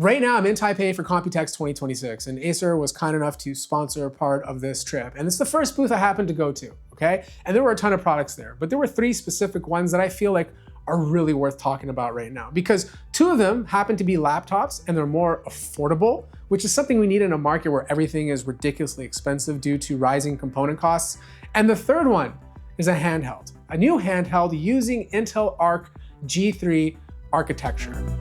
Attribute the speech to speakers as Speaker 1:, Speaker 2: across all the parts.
Speaker 1: Right now, I'm in Taipei for Computex 2026, and Acer was kind enough to sponsor part of this trip. And it's the first booth I happened to go to, okay? And there were a ton of products there, but there were 3 specific ones that I feel like are really worth talking about right now, because 2 of them happen to be laptops and they're more affordable, which is something we need in a market where everything is ridiculously expensive due to rising component costs. And the third one is a handheld, a new handheld using Intel Arc G3 architecture.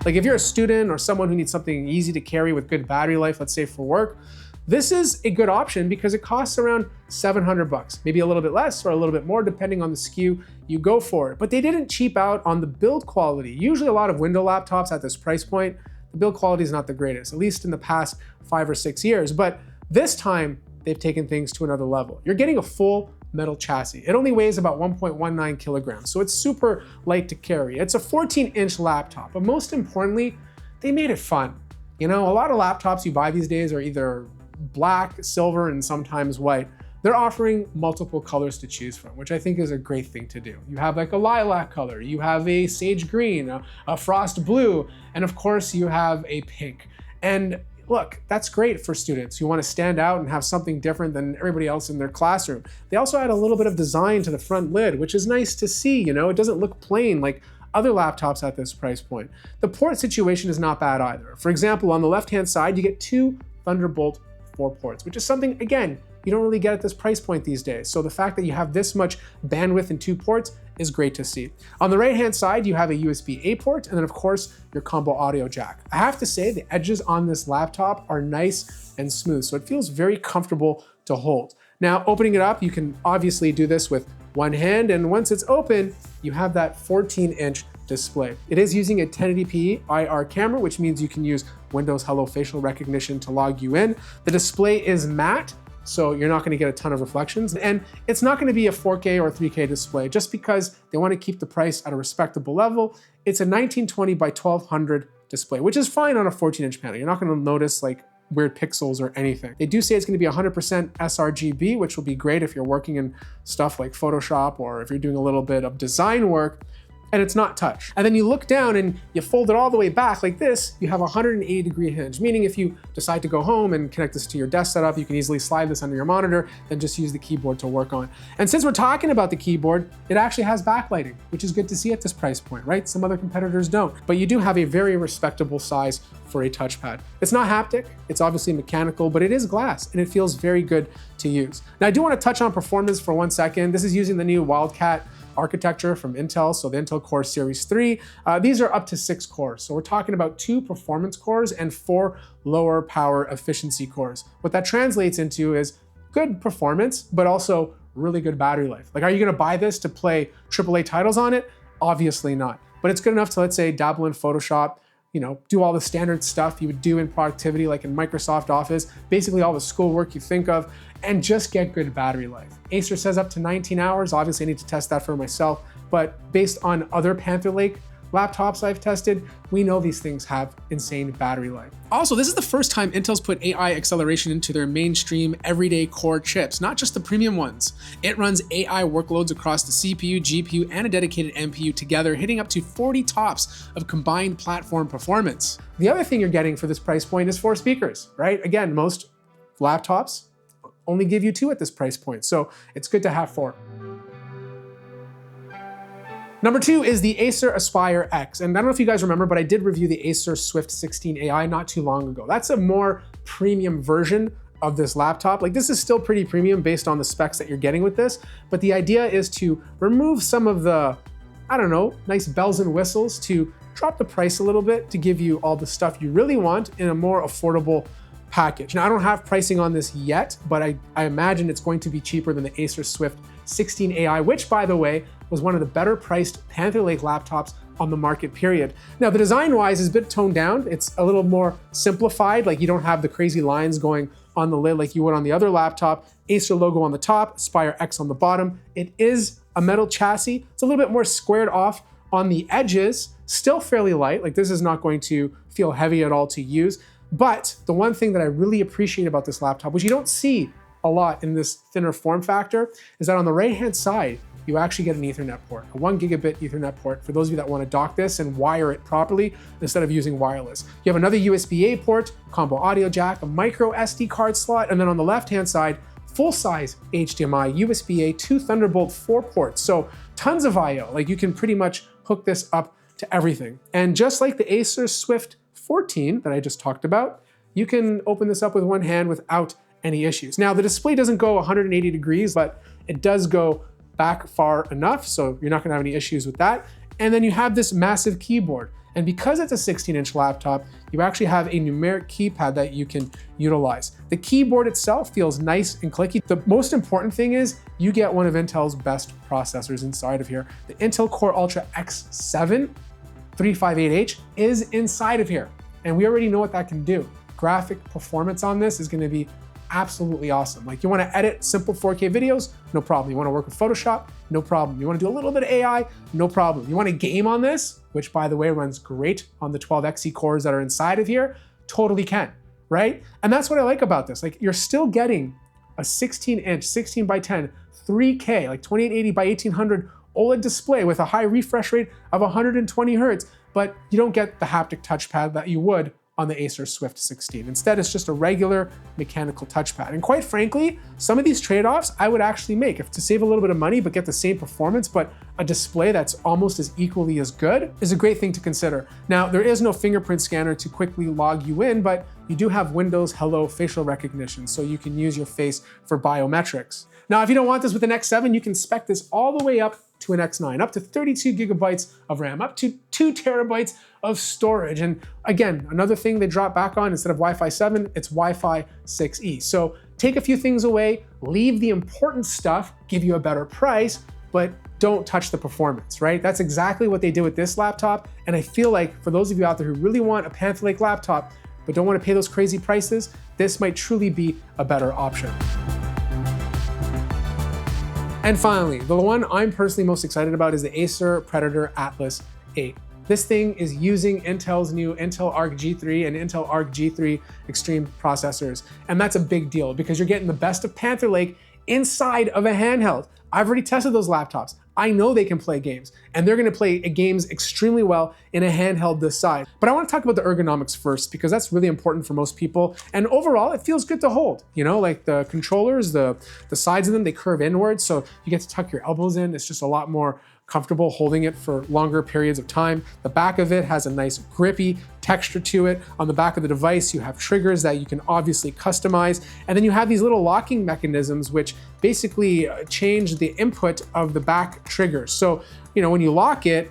Speaker 1: Like if you're a student or someone who needs something easy to carry with good battery life, let's say for work, this is a good option because it costs around 700 bucks, maybe a little bit less or a little bit more depending on the SKU you go for it. But they didn't cheap out on the build quality. Usually a lot of Windows laptops at this price point, the build quality is not the greatest, at least in the past 5 or 6 years. But this time they've taken things to another level. You're getting a full metal chassis. It only weighs about 1.19 kilograms, so it's super light to carry. It's a 14-inch laptop, but most importantly, they made it fun. You know, a lot of laptops you buy these days are either black, silver, and sometimes white. They're offering multiple colors to choose from, which I think is a great thing to do. You have like a lilac color, you have a sage green, a frost blue, and of course you have a pink. And look, that's great for students who want to stand out and have something different than everybody else in their classroom. They also add a little bit of design to the front lid, which is nice to see, you know, it doesn't look plain like other laptops at this price point. The port situation is not bad either. For example, on the left-hand side, you get 2 Thunderbolt 4 ports, which is something, again, you don't really get at this price point these days. So the fact that you have this much bandwidth in 2 ports is great to see. On the right-hand side, you have a USB-A port, and then of course, your combo audio jack. I have to say the edges on this laptop are nice and smooth, so it feels very comfortable to hold. Now, opening it up, you can obviously do this with one hand, and once it's open, you have that 14-inch display. It is using a 1080p IR camera, which means you can use Windows Hello facial recognition to log you in. The display is matte, so you're not gonna get a ton of reflections. And it's not gonna be a 4K or 3K display just because they wanna keep the price at a respectable level. It's a 1920 by 1200 display, which is fine on a 14-inch panel. You're not gonna notice like weird pixels or anything. They do say it's gonna be 100% sRGB, which will be great if you're working in stuff like Photoshop or if you're doing a little bit of design work, and it's not touch. And then you look down and you fold it all the way back like this, you have a 180-degree hinge, meaning if you decide to go home and connect this to your desk setup, you can easily slide this under your monitor, then just use the keyboard to work on. And since we're talking about the keyboard, it actually has backlighting, which is good to see at this price point, right? Some other competitors don't, but you do have a very respectable size for a touchpad. It's not haptic, it's obviously mechanical, but it is glass and it feels very good to use. Now I do want to touch on performance for 1 second. This is using the new Wildcat architecture from Intel, so the Intel Core Series 3. These are up to 6 cores. So we're talking about 2 performance cores and 4 lower power efficiency cores. What that translates into is good performance, but also really good battery life. Like, are you gonna buy this to play AAA titles on it? Obviously not. But it's good enough to, let's say, dabble in Photoshop, you know, do all the standard stuff you would do in productivity, like in Microsoft Office, basically all the schoolwork you think of, and just get good battery life. Acer says up to 19 hours. Obviously I need to test that for myself, but based on other Panther Lake laptops I've tested, we know these things have insane battery life. Also, this is the first time Intel's put AI acceleration into their mainstream everyday core chips, not just the premium ones. It runs AI workloads across the CPU, GPU, and a dedicated NPU together, hitting up to 40 tops of combined platform performance. The other thing you're getting for this price point is 4 speakers, right? Again, most laptops only give you 2 at this price point, so it's good to have 4. Number 2 is the Acer Aspire X. And I don't know if you guys remember, but I did review the Acer Swift 16 AI not too long ago. That's a more premium version of this laptop. Like, this is still pretty premium based on the specs that you're getting with this, but the idea is to remove some of the, I don't know, nice bells and whistles to drop the price a little bit to give you all the stuff you really want in a more affordable package. Now, I don't have pricing on this yet, but I imagine it's going to be cheaper than the Acer Swift 16 AI, which, by the way, was one of the better priced Panther Lake laptops on the market, period. Now, the design-wise is a bit toned down. It's a little more simplified, like you don't have the crazy lines going on the lid like you would on the other laptop. Acer logo on the top, Aspire X on the bottom. It is a metal chassis. It's a little bit more squared off on the edges, still fairly light. Like, this is not going to feel heavy at all to use. But the one thing that I really appreciate about this laptop, which you don't see a lot in this thinner form factor, is that on the right-hand side, you actually get an Ethernet port, a 1 gigabit Ethernet port for those of you that want to dock this and wire it properly instead of using wireless. You have another USB-A port, combo audio jack, a micro SD card slot, and then on the left-hand side, full-size HDMI, USB-A, 2 Thunderbolt 4 ports. So tons of I/O. Like you can pretty much hook this up to everything. And just like the Acer Swift 14 that I just talked about, you can open this up with one hand without any issues. Now the display doesn't go 180 degrees, but it does go back far enough, so you're not gonna have any issues with that. And then you have this massive keyboard. And because it's a 16-inch laptop, you actually have a numeric keypad that you can utilize. The keyboard itself feels nice and clicky. The most important thing is you get one of Intel's best processors inside of here. The Intel Core Ultra X7 358H is inside of here. And we already know what that can do. Graphic performance on this is gonna be absolutely awesome. Like you wanna edit simple 4K videos, no problem. You wanna work with Photoshop, no problem. You wanna do a little bit of AI, no problem. You wanna game on this, which by the way runs great on the 12XE cores that are inside of here, totally can, right? And that's what I like about this. Like you're still getting a 16-inch, 16 by 10, 3K, like 2880 by 1800 OLED display with a high refresh rate of 120 Hertz, but you don't get the haptic touchpad that you would on the Acer Swift 16. Instead, it's just a regular mechanical touchpad. And quite frankly, some of these trade-offs I would actually make if to save a little bit of money but get the same performance, but a display that's almost as equally as good is a great thing to consider. Now, there is no fingerprint scanner to quickly log you in, but you do have Windows Hello facial recognition, so you can use your face for biometrics. Now, if you don't want this with an X7, you can spec this all the way up to an X9, up to 32 gigabytes of RAM, up to 2 terabytes of storage. And again, another thing they drop back on, instead of Wi-Fi 7, it's Wi-Fi 6E. So take a few things away, leave the important stuff, give you a better price, but don't touch the performance, right? That's exactly what they did with this laptop. And I feel like for those of you out there who really want a Panther Lake laptop, but don't want to pay those crazy prices, this might truly be a better option. And finally, the one I'm personally most excited about is the Acer Predator Atlas 8. This thing is using Intel's new Intel Arc G3 and Intel Arc G3 Extreme processors. And that's a big deal because you're getting the best of Panther Lake inside of a handheld. I've already tested those laptops. I know they can play games, and they're gonna play games extremely well in a handheld this size. But I wanna talk about the ergonomics first because that's really important for most people. And overall, it feels good to hold. You know, like the controllers, the sides of them, they curve inwards, so you get to tuck your elbows in. It's just a lot more comfortable holding it for longer periods of time. The back of it has a nice grippy texture to it. On the back of the device, you have triggers that you can obviously customize. And then you have these little locking mechanisms which basically change the input of the back triggers. So, you know, when you lock it,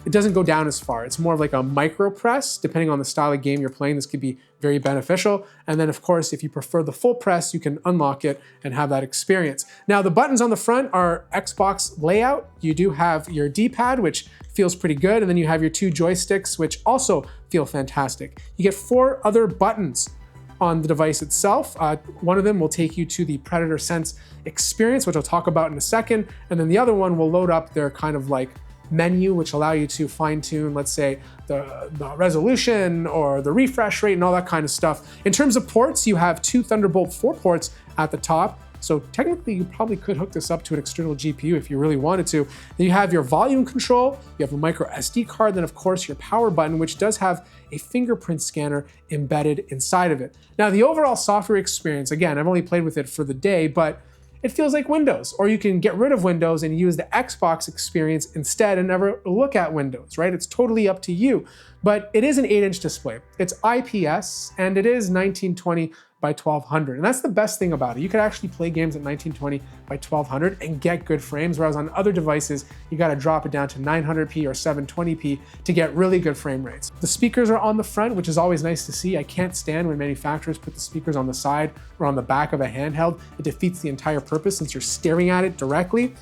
Speaker 1: it doesn't go down as far. It's more of like a micro press. Depending on the style of game you're playing, this could be very beneficial. And then of course, if you prefer the full press, you can unlock it and have that experience. Now the buttons on the front are Xbox layout. You do have your D-pad, which feels pretty good. And then you have your 2 joysticks, which also feel fantastic. You get 4 other buttons on the device itself. One of them will take you to the Predator Sense experience, which I'll talk about in a second. And then the other one will load up their kind of like menu, which allow you to fine tune, let's say, the resolution or the refresh rate and all that kind of stuff. In terms of ports, you have 2 Thunderbolt 4 ports at the top. So technically you probably could hook this up to an external GPU if you really wanted to. Then you have your volume control, you have a micro SD card, then of course your power button, which does have a fingerprint scanner embedded inside of it. Now the overall software experience, again, I've only played with it for the day, but it feels like Windows, or you can get rid of Windows and use the Xbox experience instead and never look at Windows, right? It's totally up to you. But it is an 8-inch display. It's IPS, and it is 1920 by 1200. And that's the best thing about it. You could actually play games at 1920 by 1200 and get good frames, whereas on other devices, you gotta drop it down to 900p or 720p to get really good frame rates. The speakers are on the front, which is always nice to see. I can't stand when manufacturers put the speakers on the side or on the back of a handheld. It defeats the entire purpose since you're staring at it directly.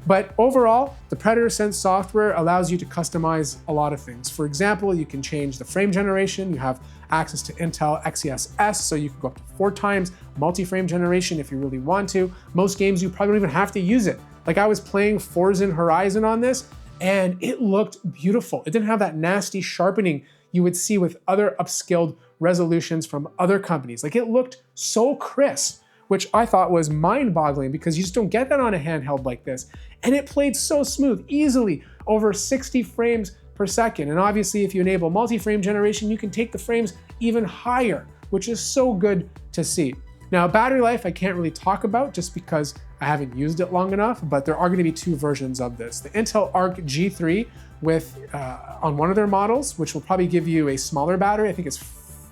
Speaker 1: But overall, the Predator Sense software allows you to customize a lot of things. For example, you can change the frame generation. You have access to Intel XeSS, so you can go up to 4 times multi-frame generation if you really want to. Most games, you probably don't even have to use it. Like I was playing Forza Horizon on this, and it looked beautiful. It didn't have that nasty sharpening you would see with other upscaled resolutions from other companies. Like it looked so crisp. which I thought was mind-boggling because you just don't get that on a handheld like this. And it played so smooth, easily, over 60 frames per second. And obviously, if you enable multi-frame generation, you can take the frames even higher, which is so good to see. Now, battery life, I can't really talk about just because I haven't used it long enough, but there are going to be two versions of this. The Intel Arc G3 with, on one of their models, which will probably give you a smaller battery, I think it's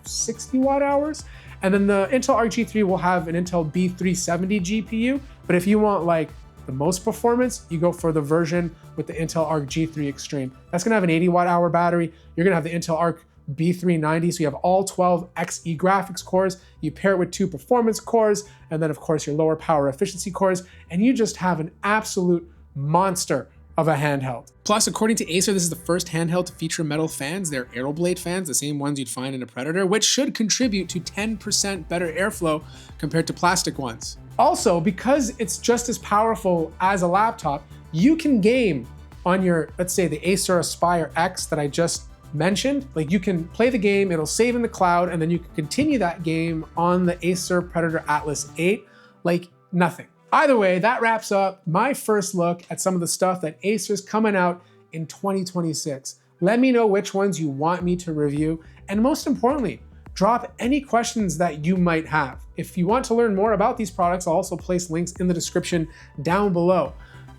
Speaker 1: 60 watt hours. And then the Intel Arc G3 will have an Intel B390 GPU, but if you want like the most performance, you go for the version with the Intel Arc G3 Extreme. That's gonna have an 80 watt hour battery. You're gonna have the Intel Arc B390, so you have all 12 Xe graphics cores, you pair it with 2 performance cores, and then of course your lower power efficiency cores, and you just have an absolute monster of a handheld. Plus, according to Acer, this is the first handheld to feature metal fans. They're AeroBlade fans, the same ones you'd find in a Predator, which should contribute to 10% better airflow compared to plastic ones. Also, because it's just as powerful as a laptop, you can game on your, let's say the Acer Aspire X that I just mentioned. Like you can play the game, it'll save in the cloud, and then you can continue that game on the Acer Predator Atlas 8 like nothing. Either way, that wraps up my first look at some of the stuff that Acer's coming out in 2026. Let me know which ones you want me to review, and most importantly, drop any questions that you might have. If you want to learn more about these products, I'll also place links in the description down below.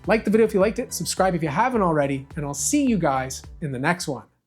Speaker 1: Like the video if you liked it, subscribe if you haven't already, and I'll see you guys in the next one.